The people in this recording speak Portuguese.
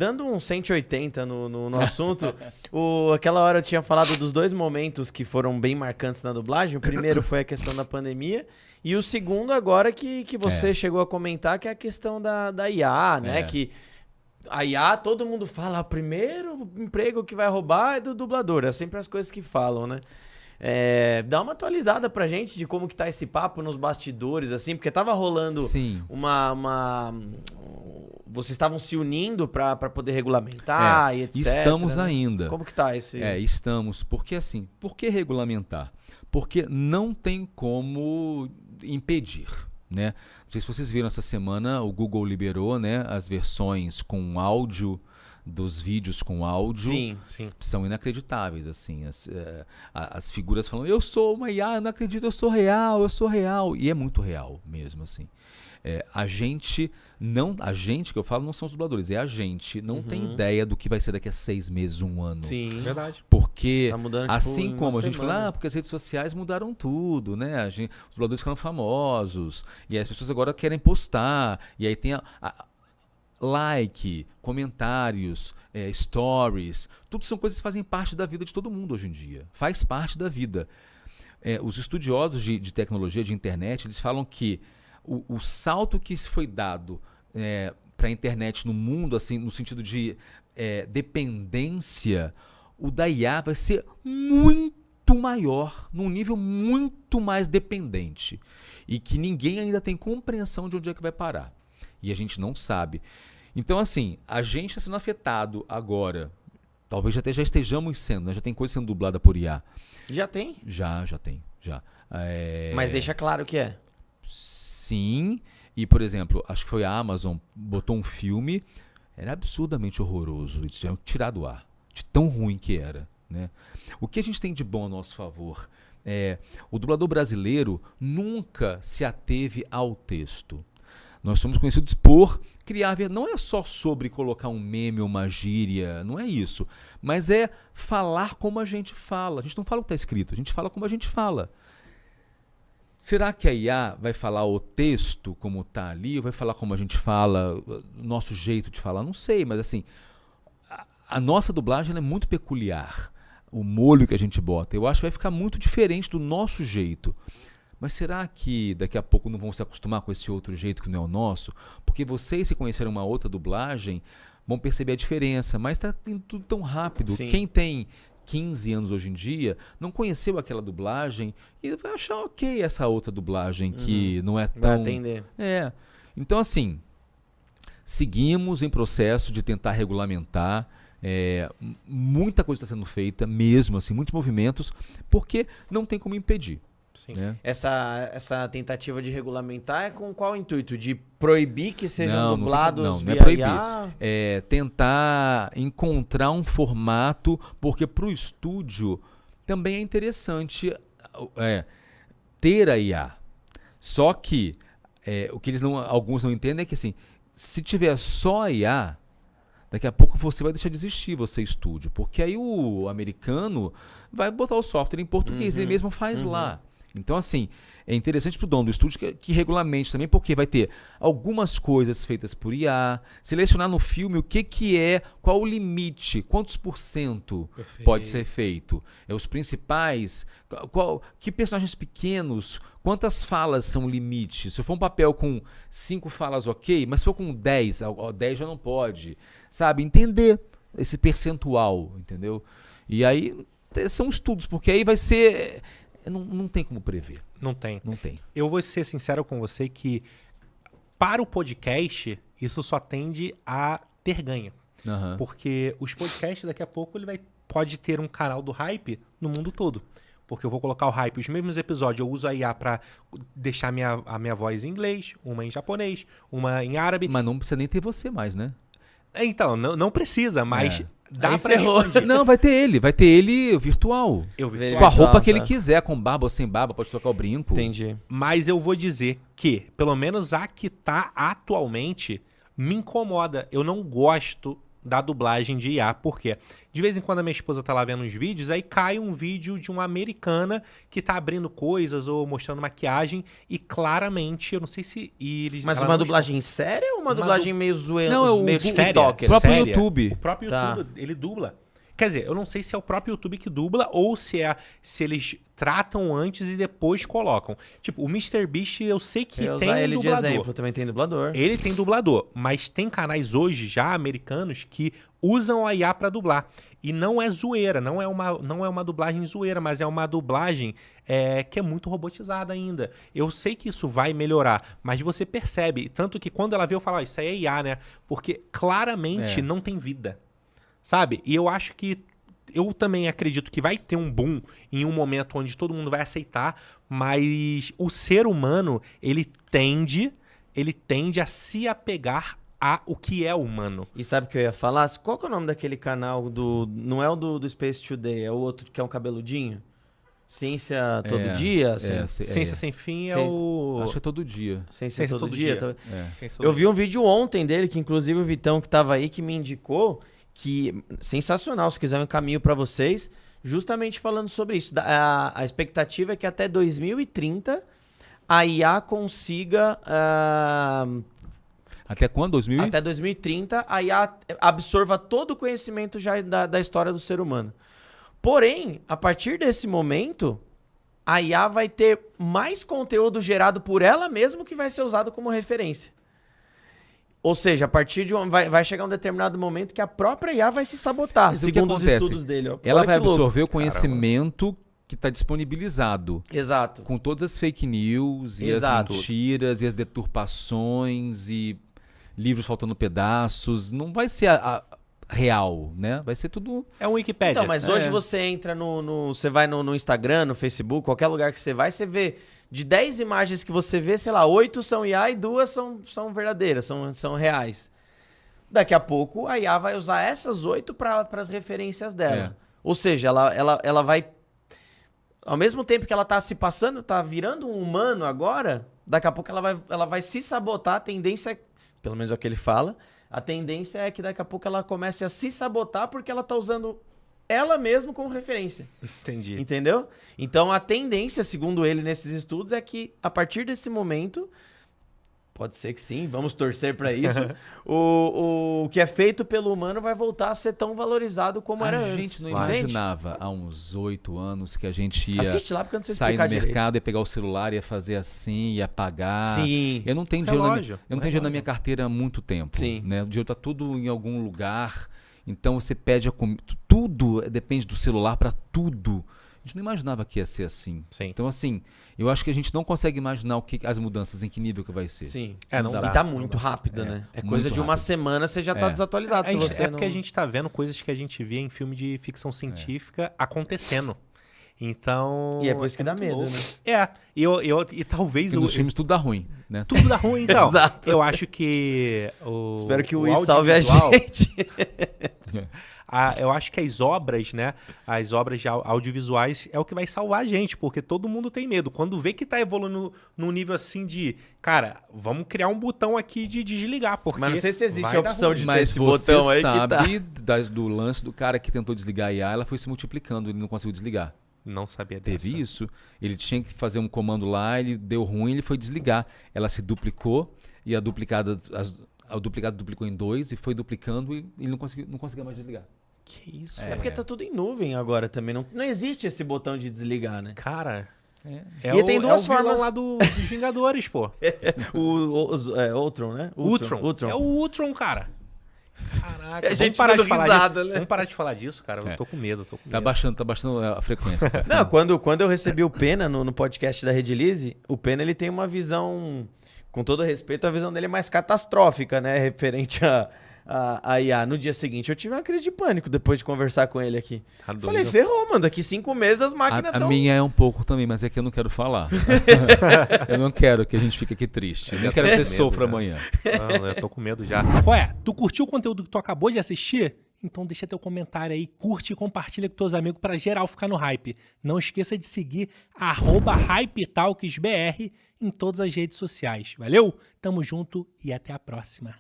Dando um 180 no assunto, aquela hora eu tinha falado dos dois momentos que foram bem marcantes na dublagem. O primeiro foi a questão da pandemia e o segundo agora que você chegou a comentar, que é a questão da IA, né? Que a IA, todo mundo fala, o primeiro emprego que vai roubar é do dublador. É sempre as coisas que falam, né? Dá uma atualizada pra gente de como que tá esse papo nos bastidores, assim, porque tava rolando vocês estavam se unindo pra poder regulamentar e etc. Estamos né? ainda. Como que tá esse... Estamos. Porque assim, por que regulamentar? Porque não tem como impedir, né? Não sei se vocês viram essa semana, o Google liberou, né, as versões com áudio dos vídeos com áudio. Sim. São inacreditáveis, assim. As figuras falam, eu sou uma IA, eu não acredito, eu sou real. E é muito real mesmo, assim. A gente que eu falo não são os dubladores, a gente não tem ideia do que vai ser daqui a 6 meses, 1 ano. Sim. Verdade. Porque, tá mudando, assim tipo, como a gente semana. fala, porque as redes sociais mudaram tudo, né? Os dubladores ficaram famosos, e as pessoas agora querem postar, e aí tem like, comentários, stories, tudo são coisas que fazem parte da vida de todo mundo hoje em dia. Faz parte da vida. Os estudiosos de tecnologia, de internet, eles falam que o salto que foi dado para a internet no mundo, assim, no sentido de dependência, o da IA vai ser muito maior, num nível muito mais dependente. E que ninguém ainda tem compreensão de onde é que vai parar. E a gente não sabe. Então, assim, a gente está sendo afetado agora. Talvez até já estejamos sendo, né? Já tem coisa sendo dublada por IA. Já tem? Já tem. Mas deixa claro que é. Sim. E, por exemplo, acho que foi a Amazon, botou um filme, era absurdamente horroroso. Eles tinham tirado do ar, de tão ruim que era, né? O que a gente tem de bom a nosso favor? O dublador brasileiro nunca se ateve ao texto. Nós somos conhecidos por criar... Não é só sobre colocar um meme ou uma gíria, não é isso. Mas é falar como a gente fala. A gente não fala o que está escrito, a gente fala como a gente fala. Será que a IA vai falar o texto como está ali? Ou vai falar como a gente fala, o nosso jeito de falar? Não sei, mas assim, a nossa dublagem ela é muito peculiar. O molho que a gente bota, eu acho que vai ficar muito diferente do nosso jeito. Mas será que daqui a pouco não vão se acostumar com esse outro jeito que não é o nosso? Porque vocês, se conhecerem uma outra dublagem, vão perceber a diferença. Mas está indo tudo tão rápido. Sim. Quem tem 15 anos hoje em dia não conheceu aquela dublagem e vai achar ok essa outra dublagem que não é tão... Vai atender. Então, assim, seguimos em processo de tentar regulamentar. Muita coisa está sendo feita, mesmo assim, muitos movimentos, porque não tem como impedir. Sim. Né? Essa tentativa de regulamentar é com qual intuito? De proibir que sejam dublados não via é proibir. IA? É tentar encontrar um formato, porque para o estúdio também é interessante ter a IA. Só que o que alguns não entendem é que assim, se tiver só a IA, daqui a pouco você vai deixar de existir, você estúdio. Porque aí o americano vai botar o software em português, ele mesmo faz lá. Então, assim, é interessante para o dono do estúdio que regulamente também, porque vai ter algumas coisas feitas por IA, selecionar no filme o que é, qual o limite, quantos % pode ser feito. Os principais, que personagens pequenos, quantas falas são o limite. Se for um papel com 5 falas, ok, mas se for com 10, 10 já não pode. Sabe? Entender esse percentual, entendeu? E aí são estudos, porque aí vai ser... Não tem como prever. Não tem. Não tem. Eu vou ser sincero com você que para o podcast, isso só tende a ter ganho. Porque os podcasts, daqui a pouco, pode ter um canal do Hype no mundo todo. Porque eu vou colocar o Hype, os mesmos episódios, eu uso a IA para deixar a minha voz em inglês, uma em japonês, uma em árabe. Mas não precisa nem ter você mais, né? Então, não precisa, mas... Dá pra expandir. Não, vai ter ele virtual. Com a roupa que ele quiser, com barba ou sem barba, pode trocar o brinco. Entendi. Mas eu vou dizer que, pelo menos a que tá atualmente, me incomoda. Eu não gosto da dublagem de IA. Por quê? De vez em quando a minha esposa tá lá vendo uns vídeos, aí cai um vídeo de uma americana que tá abrindo coisas ou mostrando maquiagem e claramente, eu não sei se eles... Mas uma dublagem séria ou uma dublagem meio zoeira? Não, meio TikToker? O próprio YouTube. O próprio YouTube, ele dubla. Quer dizer, eu não sei se é o próprio YouTube que dubla ou se eles tratam antes e depois colocam. Tipo, o MrBeast eu sei que tem um dublador. Ele de exemplo, também tem dublador. Ele tem dublador, mas tem canais hoje já americanos que usam a IA pra dublar. E não é zoeira, não é uma dublagem zoeira, mas é uma dublagem que é muito robotizada ainda. Eu sei que isso vai melhorar, mas você percebe. Tanto que quando ela vê, eu falo, isso aí é IA, né? Porque claramente não tem vida. Sabe? E eu acho que... Eu também acredito que vai ter um boom em um momento onde todo mundo vai aceitar, mas o ser humano, ele tende a se apegar a o que é humano. E sabe o que eu ia falar? Qual que é o nome daquele canal do... Não é o do Space Today, é o outro que é um cabeludinho? Ciência Todo Dia? Ciência Sem Fim é o... Acho que é Todo Dia. Ciência Todo Dia. Eu vi um vídeo ontem dele, que inclusive o Vitão que tava aí, que me indicou... que sensacional, se quiser um caminho para vocês, justamente falando sobre isso. A expectativa é que até 2030 a IA consiga... Até quando? Até 2030 a IA absorva todo o conhecimento já da história do ser humano. Porém, a partir desse momento, a IA vai ter mais conteúdo gerado por ela mesma que vai ser usado como referência. Ou seja, a partir de vai chegar um determinado momento que a própria IA vai se sabotar, segundo os estudos dele. Ela vai absorver o conhecimento que está disponibilizado. Exato. Com todas as fake news e as mentiras e as deturpações e livros faltando pedaços. Não vai ser a real, né? Vai ser tudo... É um Wikipédia. Então, mas hoje você entra você vai no Instagram, no Facebook, qualquer lugar que você vai, você vê... De 10 imagens que você vê, sei lá, 8 são IA e 2 são verdadeiras, são reais. Daqui a pouco, a IA vai usar essas 8 para as referências dela. Ou seja, ela vai... Ao mesmo tempo que ela tá se passando, tá virando um humano agora, daqui a pouco ela vai se sabotar. A tendência, pelo menos é o que ele fala, a tendência é que daqui a pouco ela comece a se sabotar porque ela tá usando... ela mesma como referência. Entendi. Entendeu? Então, a tendência, segundo ele nesses estudos, é que a partir desse momento, pode ser que sim, vamos torcer para isso, o que é feito pelo humano vai voltar a ser tão valorizado como era antes. A gente não imaginava há uns 8 anos que a gente ia sair no mercado e pegar o celular, ia fazer assim, ia pagar. Sim. Eu não tenho dinheiro na minha carteira há muito tempo. Sim. Né? O dinheiro tá tudo em algum lugar. Então você pede a comida, tudo depende do celular para tudo. A gente não imaginava que ia ser assim. Sim. Então assim, eu acho que a gente não consegue imaginar as mudanças, em que nível que vai ser. Sim. Não dá. E tá muito rápida, né? É coisa de uma semana você já tá desatualizado. Porque a gente tá vendo coisas que a gente via em filme de ficção científica acontecendo. Então... E é por isso que dá medo, louco, né? E talvez... Nos filmes tudo dá ruim, né? Tudo dá ruim, então. Exato. Eu acho que... Espero que o Wii salve a gente. Eu acho que as obras, né? As obras audiovisuais é o que vai salvar a gente, porque todo mundo tem medo. Quando vê que tá evoluindo num nível assim de... Cara, vamos criar um botão aqui de desligar, porque... Mas não sei se existe a opção de ter Mas esse botão aí sabe do lance do cara que tentou desligar a IA, ela foi se multiplicando, ele não conseguiu desligar. Não sabia dessa. Teve isso. Ele tinha que fazer um comando lá, ele deu ruim, ele foi desligar. Ela se duplicou e o duplicado duplicou em 2 e foi duplicando e ele não conseguia mais desligar. Que isso? É porque tá tudo em nuvem agora também. Não existe esse botão de desligar, né? Cara... E tem duas formas lá dos Vingadores, pô. Ultron, né? Ultron. É o Ultron, cara. Caraca, a gente parar de falar risada, né? Vamos parar de falar disso, cara. Eu tô com medo, Tá baixando a frequência. Não, quando eu recebi o Pena no podcast da Redilize, o Pena ele tem uma visão, com todo respeito, a visão dele é mais catastrófica, né? Referente a IA. No dia seguinte, eu tive uma crise de pânico depois de conversar com ele aqui. Falei, ferrou, mano. Daqui 5 meses as máquinas estão... A minha é um pouco também, mas é que eu não quero falar. Eu não quero que a gente fique aqui triste. Eu nem quero que você sofra amanhã. Não, eu tô com medo já. Ué, tu curtiu o conteúdo que tu acabou de assistir? Então deixa teu comentário aí, curte e compartilha com teus amigos pra geral ficar no hype. Não esqueça de seguir @HypeTalksBR em todas as redes sociais. Valeu? Tamo junto e até a próxima.